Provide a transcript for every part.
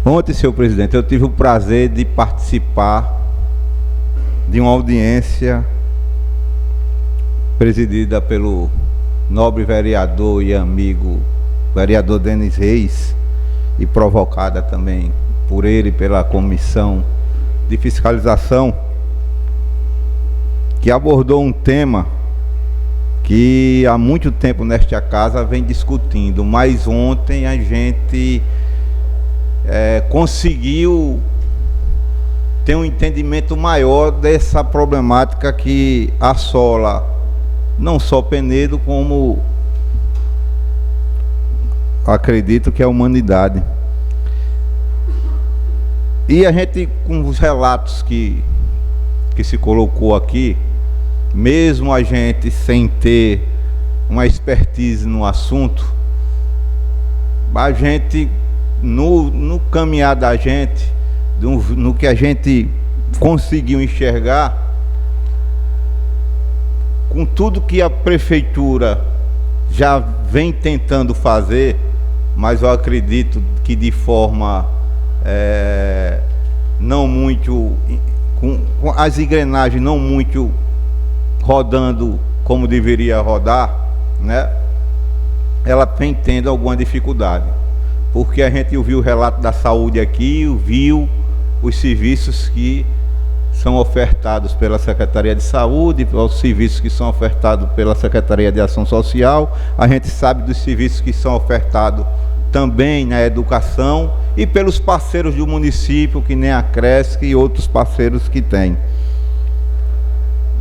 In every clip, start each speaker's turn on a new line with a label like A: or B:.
A: Ontem, senhor presidente, eu tive o prazer de participar de uma audiência presidida pelo nobre vereador e amigo vereador Denis Reis, e provocada também por ele pela comissão de fiscalização, que abordou um tema que há muito tempo nesta casa vem discutindo, mas ontem a gente conseguiu ter um entendimento maior dessa problemática que assola não só Penedo, como acredito que a humanidade. E a gente, com os relatos que se colocou aqui, mesmo a gente sem ter uma expertise no assunto, a gente, no caminhar da gente, no que a gente conseguiu enxergar, com tudo que a prefeitura já vem tentando fazer, mas eu acredito que de forma não muito, com as engrenagens não muito rodando como deveria rodar, né? Ela vem tendo alguma dificuldade, porque a gente ouviu o relato da saúde aqui, viu os serviços que são ofertados pela Secretaria de Saúde, os serviços que são ofertados pela Secretaria de Ação Social, a gente sabe dos serviços que são ofertados também na educação e pelos parceiros do município, que nem a Cresc e outros parceiros que tem.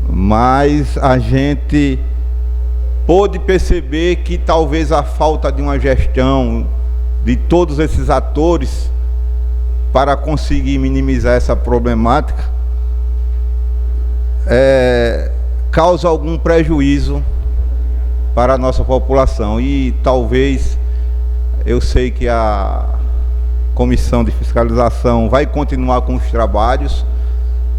A: Mas a gente pôde perceber que talvez a falta de uma gestão de todos esses atores para conseguir minimizar essa problemática causa algum prejuízo para a nossa população. E talvez, eu sei que a comissão de fiscalização vai continuar com os trabalhos,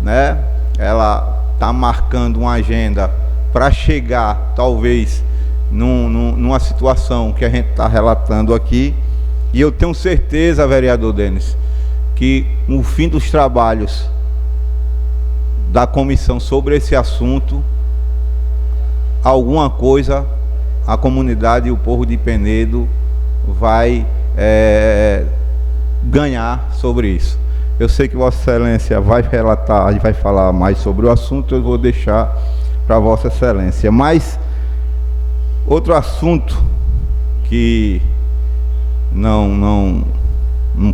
A: né? Ela está marcando uma agenda para chegar, talvez, numa situação que a gente está relatando aqui. E eu tenho certeza, vereador Denis, que no fim dos trabalhos da comissão sobre esse assunto, alguma coisa a comunidade e o povo de Penedo vai ganhar sobre isso. Eu sei que Vossa Excelência vai relatar e vai falar mais sobre o assunto, eu vou deixar para Vossa Excelência. Mas outro assunto que não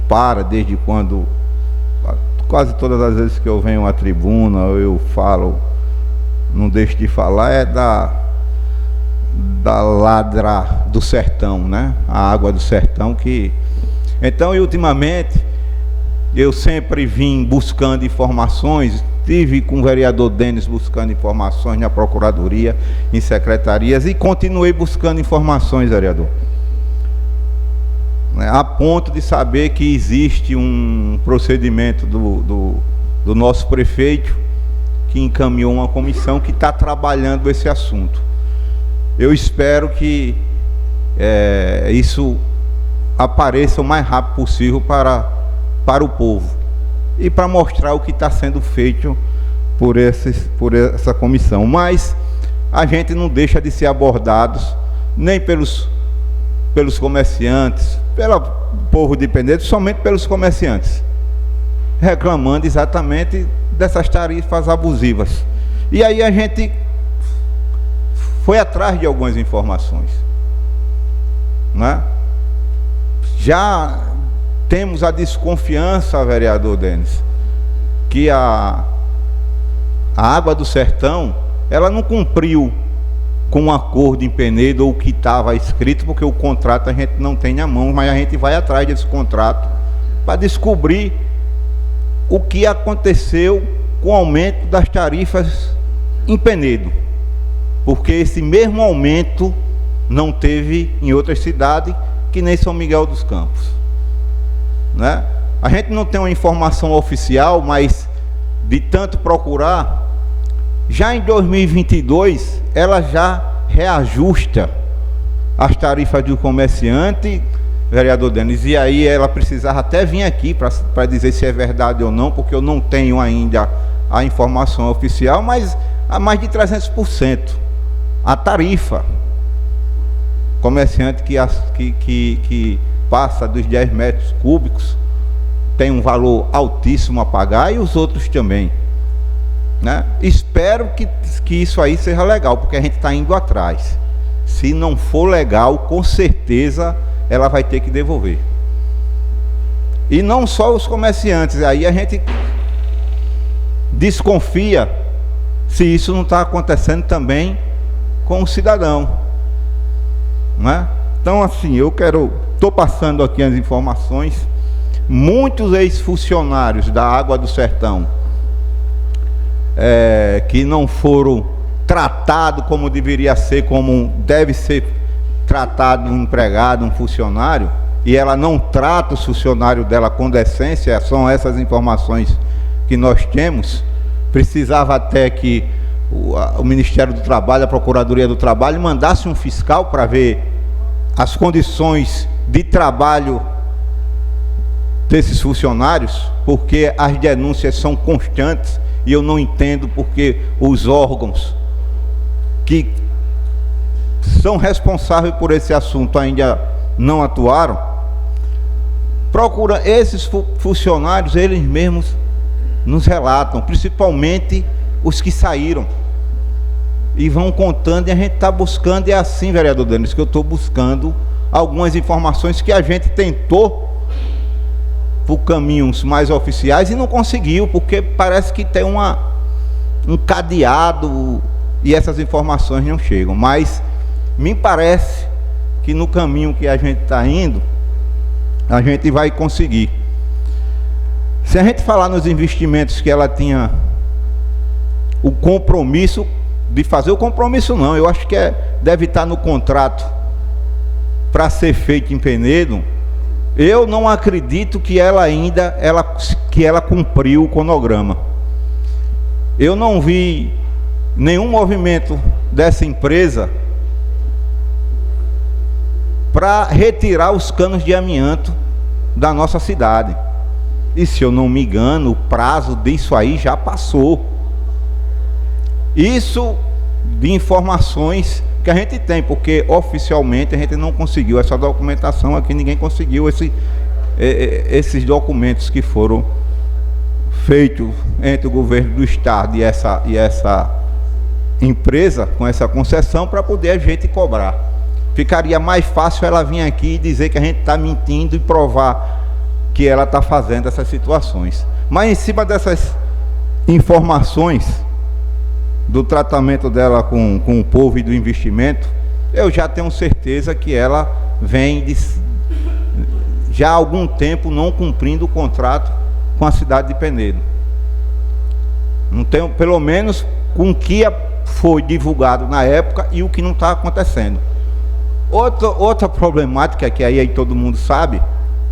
A: para desde quando, quase todas as vezes que eu venho à tribuna, eu falo, não deixo de falar, é da ladra do sertão, né? A água do sertão que... Então, e ultimamente, eu sempre vim buscando informações, estive com o vereador Denis buscando informações na Procuradoria, em secretarias, e continuei buscando informações, vereador, a ponto de saber que existe um procedimento do nosso prefeito, que encaminhou uma comissão que está trabalhando esse assunto. Eu espero que isso apareça o mais rápido possível para o povo, e para mostrar o que está sendo feito por essa comissão. Mas a gente não deixa de ser abordados, nem pelos comerciantes, pelo povo de Penedo, somente pelos comerciantes, reclamando exatamente dessas tarifas abusivas. E aí a gente foi atrás de algumas informações, né? Já temos a desconfiança, vereador Denis, que a água do sertão, ela não cumpriu com um acordo em Penedo ou o que estava escrito, porque o contrato a gente não tem na mão, mas a gente vai atrás desse contrato para descobrir o que aconteceu com o aumento das tarifas em Penedo, porque esse mesmo aumento não teve em outras cidades, que nem São Miguel dos Campos, né? A gente não tem uma informação oficial, mas de tanto procurar, já em 2022, ela já reajusta as tarifas do comerciante vereador Denis, e aí ela precisava até vir aqui para dizer se é verdade ou não, porque eu não tenho ainda a informação oficial, mas a mais de 300%. A tarifa, comerciante que passa dos 10 metros cúbicos, tem um valor altíssimo a pagar, e os outros também, né? Espero que isso aí seja legal, porque a gente está indo atrás. Se não for legal, com certeza ela vai ter que devolver. E não só os comerciantes, aí a gente desconfia se isso não está acontecendo também com o cidadão, né? Então, assim, estou passando aqui as informações. Muitos ex-funcionários da Água do Sertão que não foram tratados como deveria ser, como deve ser tratado um empregado, um funcionário, e ela não trata o funcionário dela com decência. São essas informações que nós temos. Precisava até que o Ministério do Trabalho, a Procuradoria do Trabalho, mandasse um fiscal para ver as condições de trabalho desses funcionários, porque as denúncias são constantes, e eu não entendo porque os órgãos que são responsáveis por esse assunto ainda não atuaram. Procura esses funcionários, eles mesmos nos relatam, principalmente os que saíram, e vão contando, e a gente está buscando. É assim, vereador Denis, que eu estou buscando algumas informações que a gente tentou por caminhos mais oficiais e não conseguiu, porque parece que tem um cadeado e essas informações não chegam. Mas me parece que no caminho que a gente está indo, a gente vai conseguir. Se a gente falar nos investimentos que ela tinha o compromisso de fazer, o compromisso não, eu acho que deve estar no contrato para ser feito em Penedo. Eu não acredito que ela cumpriu o cronograma. Eu não vi nenhum movimento dessa empresa para retirar os canos de amianto da nossa cidade. E se eu não me engano, o prazo disso aí já passou. Isso de informações que a gente tem, porque oficialmente a gente não conseguiu essa documentação aqui, ninguém conseguiu esses documentos que foram feitos entre o governo do estado e essa empresa com essa concessão, para poder a gente cobrar. Ficaria mais fácil ela vir aqui e dizer que a gente está mentindo e provar que ela está fazendo essas situações. Mas em cima dessas informações do tratamento dela com o povo e do investimento, eu já tenho certeza que ela vem já há algum tempo não cumprindo o contrato com a cidade de Penedo. Não tenho, pelo menos com o que foi divulgado na época e o que não está acontecendo. Outra problemática que aí todo mundo sabe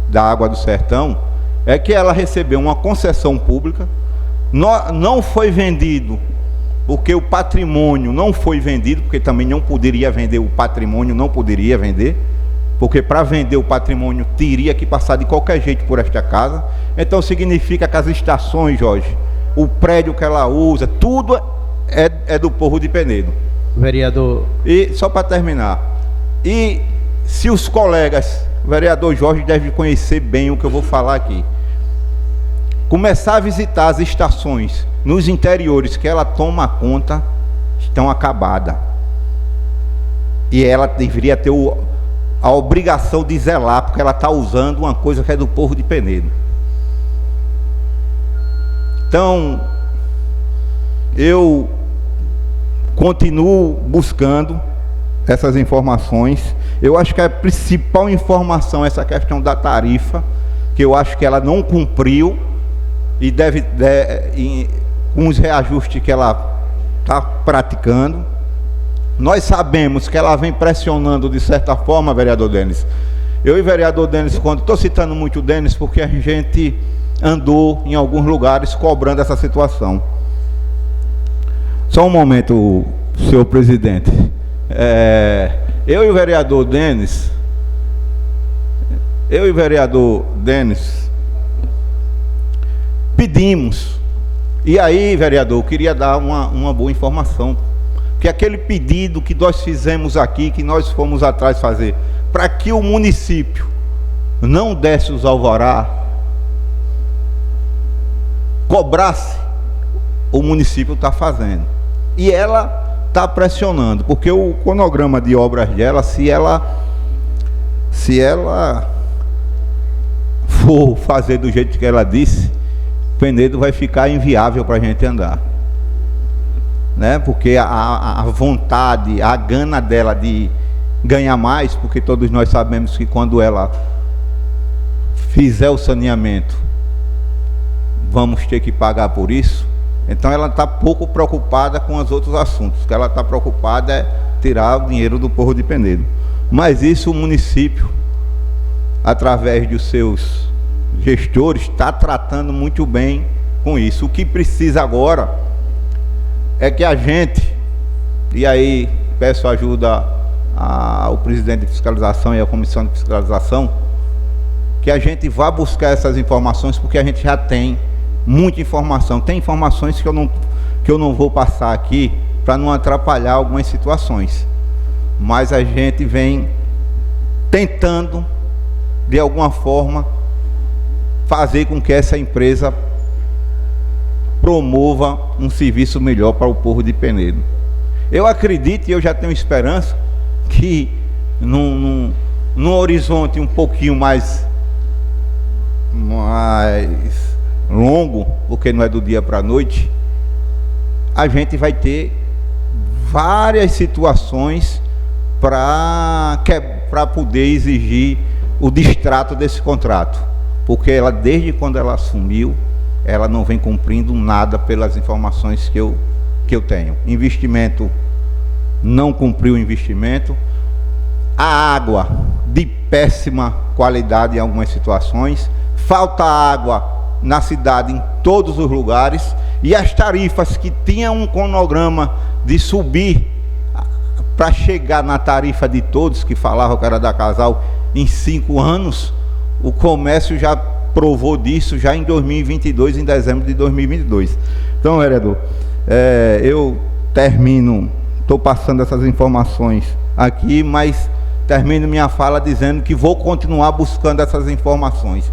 A: da Água do Sertão é que ela recebeu uma concessão pública, não foi vendido, porque o patrimônio não foi vendido, porque também não poderia vender o patrimônio, não poderia vender, porque para vender o patrimônio teria que passar de qualquer jeito por esta casa. Então significa que as estações, Jorge, o prédio que ela usa, tudo é do povo de Penedo.
B: Vereador.
A: E só para terminar, e se os colegas, o vereador Jorge deve conhecer bem o que eu vou falar aqui, começar a visitar as estações nos interiores que ela toma conta, estão acabadas. E ela deveria ter a obrigação de zelar, porque ela está usando uma coisa que é do povo de Penedo. Então, eu continuo buscando essas informações. Eu acho que a principal informação é essa questão da tarifa, que eu acho que ela não cumpriu, e com os reajustes que ela está praticando. Nós sabemos que ela vem pressionando de certa forma, vereador Denis. Eu e o vereador Denis, quando estou citando muito o Denis, porque a gente andou em alguns lugares cobrando essa situação. Só um momento, senhor presidente. Eu e o vereador Denis, eu e o vereador Denis pedimos, e aí, vereador, eu queria dar uma boa informação, que aquele pedido que nós fizemos aqui, que nós fomos atrás fazer, para que o município não desse os alvará, cobrasse, o município está fazendo. E ela está pressionando, porque o cronograma de obras dela, se ela for fazer do jeito que ela disse, Penedo vai ficar inviável para a gente andar, né? Porque a vontade, a gana dela de ganhar mais, porque todos nós sabemos que quando ela fizer o saneamento, vamos ter que pagar por isso. Então ela está pouco preocupada com os outros assuntos. O que ela está preocupada é tirar o dinheiro do povo de Penedo. Mas isso o município, através dos seus gestores, está tratando muito bem com isso. O que precisa agora é que a gente, e aí peço ajuda ao presidente de fiscalização e à comissão de fiscalização, que a gente vá buscar essas informações, porque a gente já tem muita informação. Tem informações que eu não vou passar aqui para não atrapalhar algumas situações, mas a gente vem tentando de alguma forma fazer com que essa empresa promova um serviço melhor para o povo de Penedo. Eu acredito e eu já tenho esperança que num horizonte um pouquinho mais longo, porque não é do dia para a noite, a gente vai ter várias situações para poder exigir o distrato desse contrato, porque ela, desde quando ela assumiu, ela não vem cumprindo nada, pelas informações que eu tenho. Investimento, não cumpriu o investimento. A água de péssima qualidade em algumas situações, falta água na cidade em todos os lugares, e as tarifas que tinham um cronograma de subir para chegar na tarifa de todos, que falava que era da Casal, em 5 anos, o comércio já provou disso já em 2022, em dezembro de 2022. Então, vereador, eu termino, estou passando essas informações aqui, mas termino minha fala dizendo que vou continuar buscando essas informações.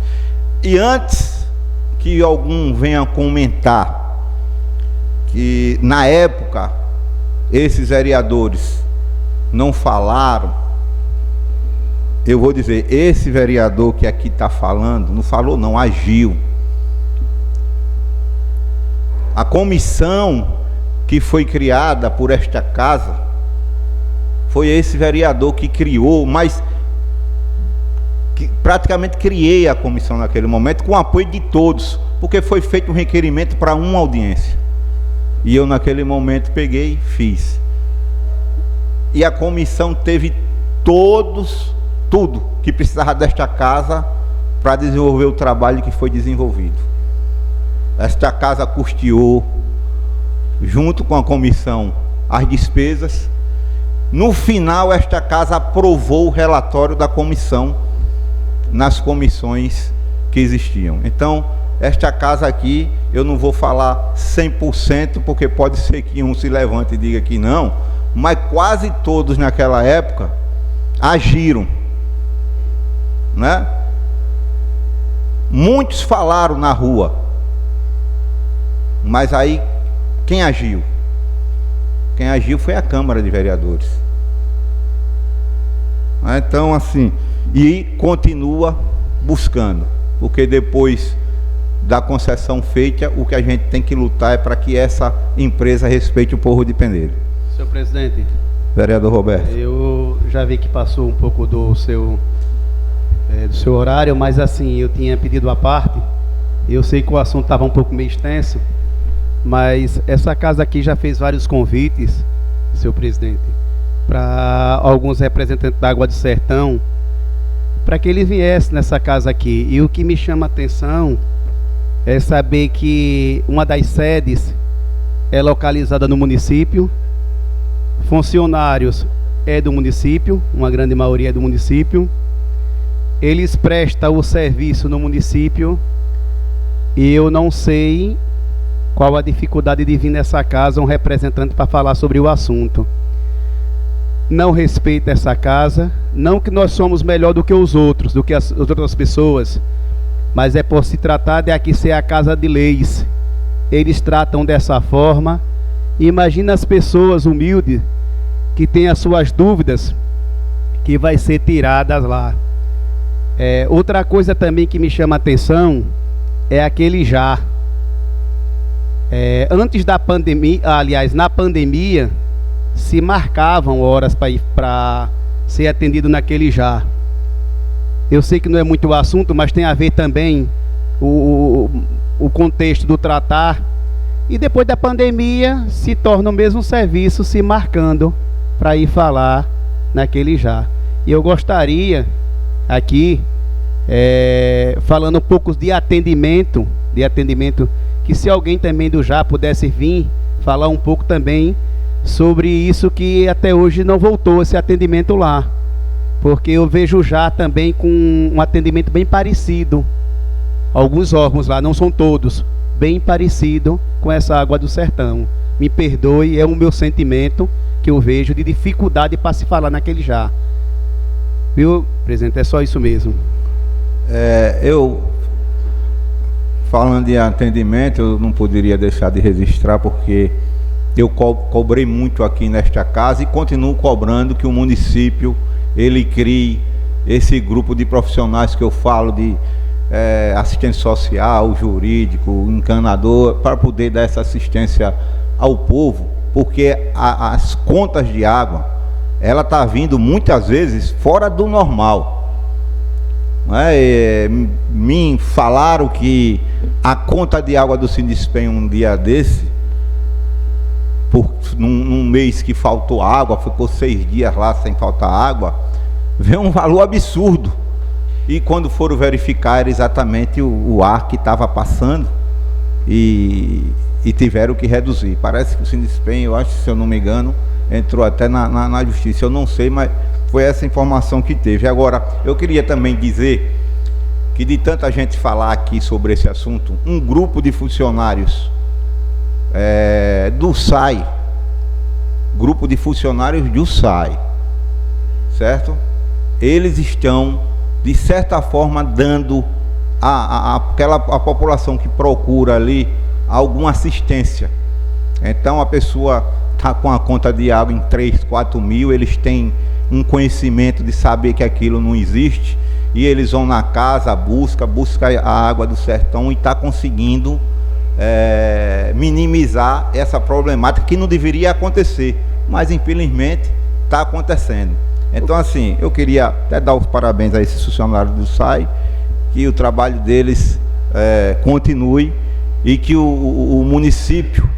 A: E antes que algum venha comentar que na época esses vereadores não falaram, eu vou dizer, esse vereador que aqui está falando, não falou não, agiu. A comissão que foi criada por esta casa, foi esse vereador que criou, mas que praticamente criei a comissão naquele momento, com o apoio de todos, porque foi feito um requerimento para uma audiência. E eu naquele momento peguei e fiz. E a comissão teve tudo que precisava desta casa para desenvolver o trabalho que foi desenvolvido. Esta casa custeou, junto com a comissão, as despesas. No final, esta casa aprovou o relatório da comissão nas comissões que existiam. Então, esta casa aqui, eu não vou falar 100%, porque pode ser que um se levante e diga que não, mas quase todos naquela época agiram, né? Muitos falaram na rua, mas aí quem agiu? Quem agiu foi a Câmara de Vereadores. Então, assim, e continua buscando, porque depois da concessão feita, o que a gente tem que lutar é para que essa empresa respeite o povo de Penedo.
B: Senhor presidente,
A: vereador Roberto,
B: eu já vi que passou um pouco do seu horário, mas assim, eu tinha pedido a parte. Eu sei que o assunto estava um pouco meio extenso, mas essa casa aqui já fez vários convites, senhor presidente, para alguns representantes da Água do Sertão, para que ele viesse nessa casa aqui. E o que me chama a atenção é saber que uma das sedes é localizada no município, funcionários é do município, uma grande maioria é do município, eles prestam o serviço no município e eu não sei qual a dificuldade de vir nessa casa um representante para falar sobre o assunto. Não respeita essa casa, não que nós somos melhor do que os outros, do que as outras pessoas, mas é por se tratar de aqui ser a casa de leis. Eles tratam dessa forma. Imagina as pessoas humildes que têm as suas dúvidas, que vai ser tiradas lá. Outra coisa também que me chama a atenção é aquele já. Antes da pandemia, aliás, na pandemia, se marcavam horas para ser atendido naquele já. Eu sei que não é muito o assunto, mas tem a ver também o contexto do tratar. E depois da pandemia, se torna o mesmo serviço se marcando para ir falar naquele já. E eu gostaria aqui, falando um pouco de atendimento, que se alguém também do já pudesse vir falar um pouco também sobre isso, que até hoje não voltou esse atendimento lá, porque eu vejo já também com um atendimento bem parecido, alguns órgãos lá, não são todos, bem parecido com essa Água do Sertão. Me perdoe, é o meu sentimento que eu vejo de dificuldade para se falar naquele já. Viu, presidente? É só isso mesmo.
A: Eu, falando de atendimento, eu não poderia deixar de registrar, porque eu cobrei muito aqui nesta casa e continuo cobrando que o município ele crie esse grupo de profissionais que eu falo, de assistente social, jurídico, encanador, para poder dar essa assistência ao povo, porque as contas de água, ela está vindo muitas vezes fora do normal. Me falaram que a conta de água do Sindispen um dia desse, num mês que faltou água, ficou 6 dias lá sem faltar água, veio um valor absurdo. E quando foram verificar, era exatamente o ar que estava passando e tiveram que reduzir. Parece que o Sindispen, eu acho, se eu não me engano, entrou até na justiça. Eu não sei, mas foi essa informação que teve. Agora, eu queria também dizer que, de tanta gente falar aqui sobre esse assunto, um grupo de funcionários do SAI, grupo de funcionários do SAI, certo? Eles estão, de certa forma, dando a população que procura ali alguma assistência. Então a pessoa está com a conta de água em 3, 4 mil, eles têm um conhecimento de saber que aquilo não existe, e eles vão na casa, busca a Água do Sertão e está conseguindo minimizar essa problemática que não deveria acontecer, mas infelizmente está acontecendo. Então, assim, eu queria até dar os parabéns a esses funcionários do SAI, que o trabalho deles continue e que o município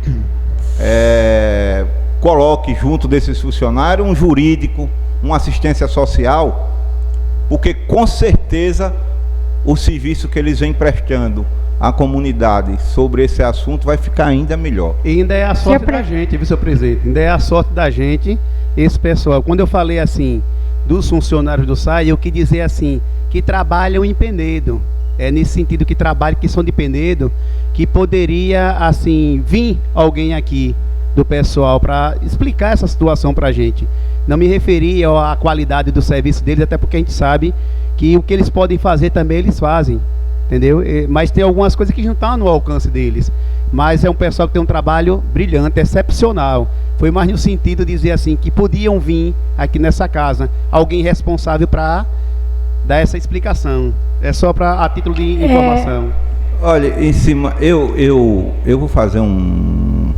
A: coloque junto desses funcionários um jurídico, uma assistência social, porque com certeza o serviço que eles vêm prestando à comunidade sobre esse assunto vai ficar ainda melhor.
B: E ainda é a sorte da gente, vice-presidente, ainda é a sorte da gente, esse pessoal. Quando eu falei assim dos funcionários do SAI, eu quis dizer assim, que trabalham em Penedo, nesse sentido, que trabalham, que são de Penedo, que poderia assim vir alguém aqui do pessoal para explicar essa situação para a gente. Não me referia à qualidade do serviço deles, até porque a gente sabe que o que eles podem fazer também eles fazem, entendeu? Mas tem algumas coisas que não estão no alcance deles. Mas é um pessoal que tem um trabalho brilhante, excepcional. Foi mais no sentido de dizer assim, que podiam vir aqui nessa casa alguém responsável para dar essa explicação. É só a título de informação.
A: Olha, em cima, eu vou fazer um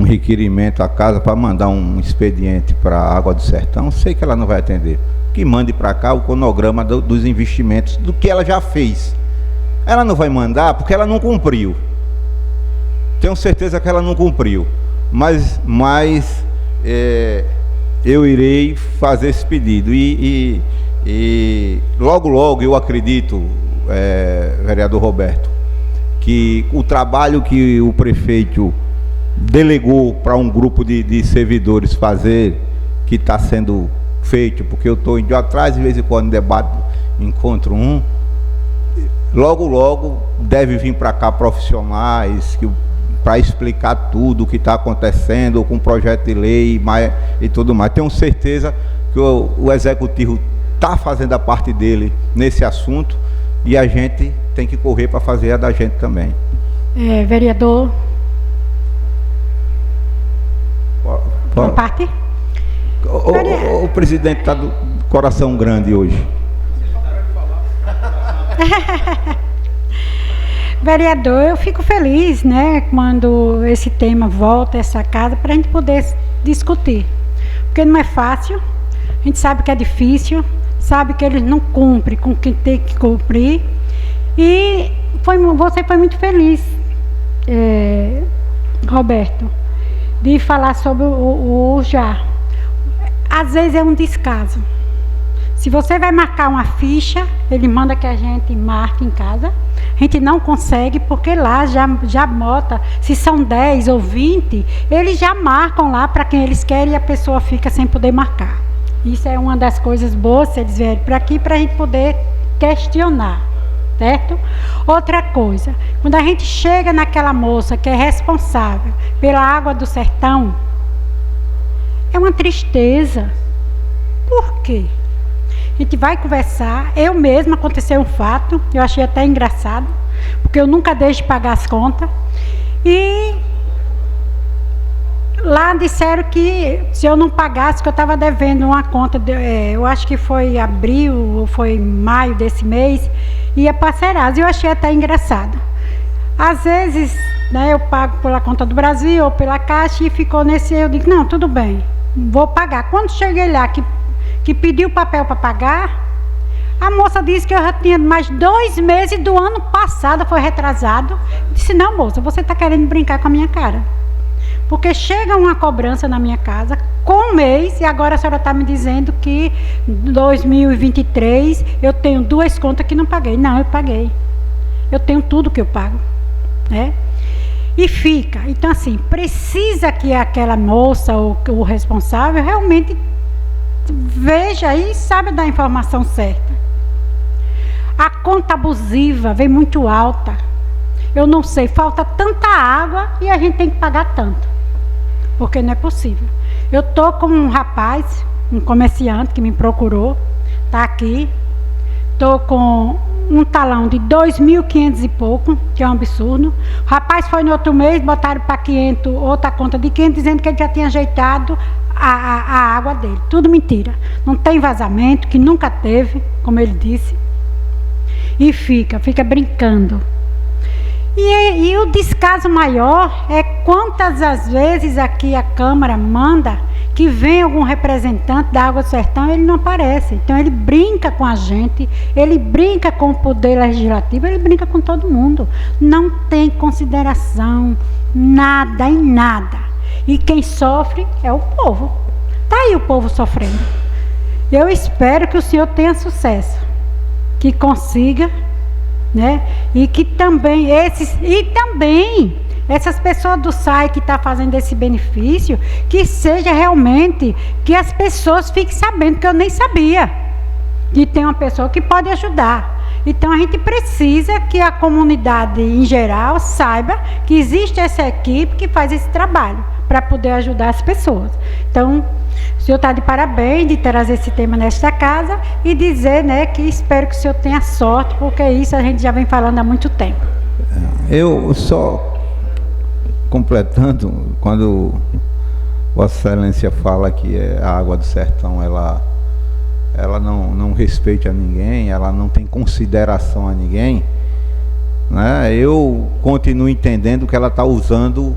A: requerimento à casa para mandar um expediente para a Água do Sertão. Sei que ela não vai atender. Que mande para cá o cronograma dos investimentos, do que ela já fez. Ela não vai mandar porque ela não cumpriu. Tenho certeza que ela não cumpriu. Mas eu irei fazer esse pedido. E logo eu acredito, vereador Roberto, que o trabalho que o prefeito delegou para um grupo de servidores fazer, que está sendo feito, porque eu estou indo atrás de vez em quando Encontro 1, logo logo deve vir para cá profissionais para explicar tudo o que está acontecendo com o projeto de lei e tudo mais. Tenho certeza que o executivo está fazendo a parte dele nesse assunto e a gente tem que correr para fazer a da gente também.
C: Vereador, uma parte?
A: O presidente está do coração grande hoje.
C: Vereador, eu fico feliz, né, quando esse tema volta a essa casa para a gente poder discutir, porque não é fácil, a gente sabe que é difícil, sabe que eles não cumprem com quem tem que cumprir, e você foi muito feliz, Roberto, de falar sobre o já. Às vezes é um descaso. Se você vai marcar uma ficha, ele manda que a gente marque em casa. A gente não consegue, porque lá já bota, se são 10 ou 20, eles já marcam lá para quem eles querem e a pessoa fica sem poder marcar. Isso é uma das coisas boas, se eles vierem para aqui, para a gente poder questionar, certo? Outra coisa, quando a gente chega naquela moça que é responsável pela água do sertão, é uma tristeza. Por quê? A gente vai conversar. Eu mesma, aconteceu um fato, eu achei até engraçado, porque eu nunca deixo de pagar as contas. E lá disseram que se eu não pagasse, que eu estava devendo uma conta, eu acho que foi abril ou foi maio desse mês, ia para Serasa. Eu achei até engraçado. Às vezes, né, eu pago pela conta do Brasil ou pela Caixa e ficou nesse, eu digo, não, tudo bem, vou pagar. Quando cheguei lá, que pediu o papel para pagar, a moça disse que eu já tinha mais 2 meses do ano passado, foi retrasado. Eu disse, não, moça, você está querendo brincar com a minha cara. Porque chega uma cobrança na minha casa com um mês e agora a senhora está me dizendo que em 2023 eu tenho 2 contas que não paguei. Não, eu paguei. Eu tenho tudo que eu pago, né? E fica. Então, assim, precisa que aquela moça ou o responsável realmente veja e saiba da informação certa. A conta abusiva vem muito alta. Eu não sei, falta tanta água e a gente tem que pagar tanto. Porque não é possível. Eu estou com um rapaz, um comerciante que me procurou, está aqui. Estou com um talão de 2.500 e pouco, que é um absurdo. O rapaz foi no outro mês, botaram para 500, outra conta de 500, dizendo que ele já tinha ajeitado a água dele. Tudo mentira. Não tem vazamento, que nunca teve, como ele disse. E fica brincando. E o descaso maior é quantas as vezes aqui a Câmara manda que vem algum representante da Água do Sertão, ele não aparece. Então ele brinca com a gente, ele brinca com o poder legislativo, ele brinca com todo mundo. Não tem consideração, nada em nada. E quem sofre é o povo. Está aí o povo sofrendo. Eu espero que o senhor tenha sucesso, que consiga, né? E que também essas pessoas do SAI que estão fazendo esse benefício, que seja realmente, que as pessoas fiquem sabendo, que eu nem sabia que tem uma pessoa que pode ajudar. Então a gente precisa que a comunidade em geral saiba que existe essa equipe que faz esse trabalho para poder ajudar as pessoas. Então, o senhor está de parabéns de trazer esse tema nesta casa e dizer, né, que espero que o senhor tenha sorte, porque isso a gente já vem falando há muito tempo.
A: Eu só completando, quando Vossa Excelência fala que a Água do Sertão ela não respeita a ninguém, ela não tem consideração a ninguém, né? Eu continuo entendendo que ela está usando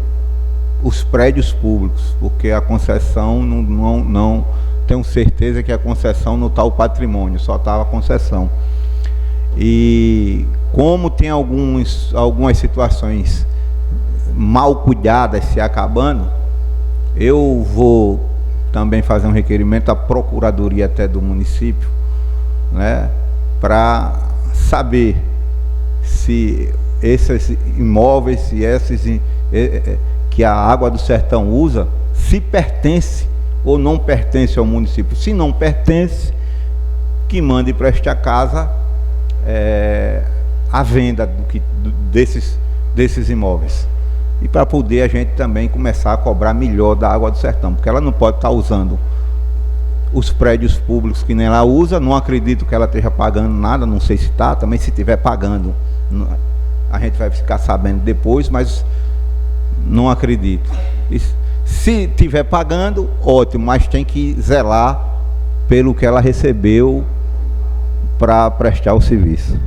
A: os prédios públicos, porque a concessão não tenho certeza que a concessão não está o patrimônio, só está a concessão. E como tem algumas situações mal cuidadas se acabando, eu vou também fazer um requerimento à Procuradoria até do município, né, para saber se esses imóveis, se esses que a Água do Sertão usa, se pertence ou não pertence ao município. Se não pertence, que manda e preste a casa a venda desses imóveis. E para poder a gente também começar a cobrar melhor da Água do Sertão, porque ela não pode estar usando os prédios públicos que nem ela usa. Não acredito que ela esteja pagando nada, não sei se está, também se estiver pagando, a gente vai ficar sabendo depois, mas não acredito. E se estiver pagando, ótimo, mas tem que zelar pelo que ela recebeu para prestar o serviço.